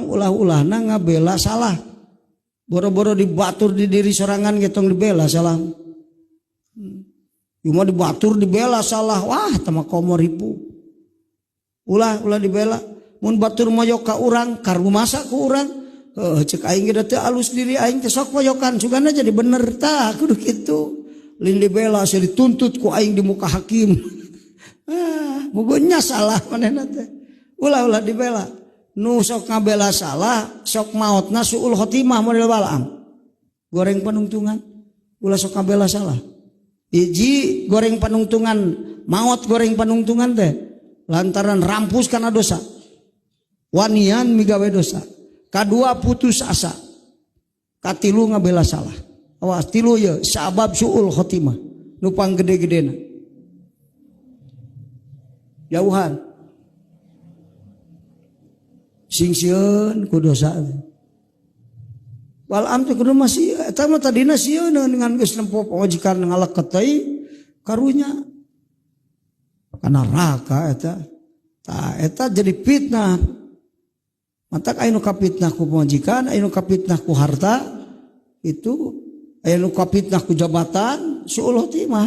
ulah-ulahna ngabela salah. Boro-boro dibatur di diri sorangan getong dibela salah. Cuma dibatur dibela salah. Wah, tama komor ribu. Ulah dibela. Mun batur moyok ka urang, karbu masa ku urang. Cek aing ge teu alus diri aing teh sok moyokan sugana jadi bener tah kudu kitu. Lin dibela asa dituntut ku aing di muka hakim. Mugunya salah manehna teh. Ulah dibela. Nu sok ngabela salah, sok maotna suul khotimah model Balaam. Goreng panungtungan, ulah sok ngabela salah. Iji goreng panungtungan, maot goreng panungtungan teh lantaran rampus karena dosa. Wanian migawe dosa. Kadua putus asa. Katilu ngabela salah. Awas tilu ya sabab suul khotimah. Nu panggede-gedena. Jauhan. Singsian ku dosa. Balaam teh kudu masih eta mah tadina sieun dengan geus nempo pangojikan ngaleket teh karunya kana neraka eta. Tah eta jadi fitnah. Matak aya nu kapitnah ku pangojikan, aya nu kapitnah ku harta, itu aya nu kapitnah ku jabatan, suul khotimah.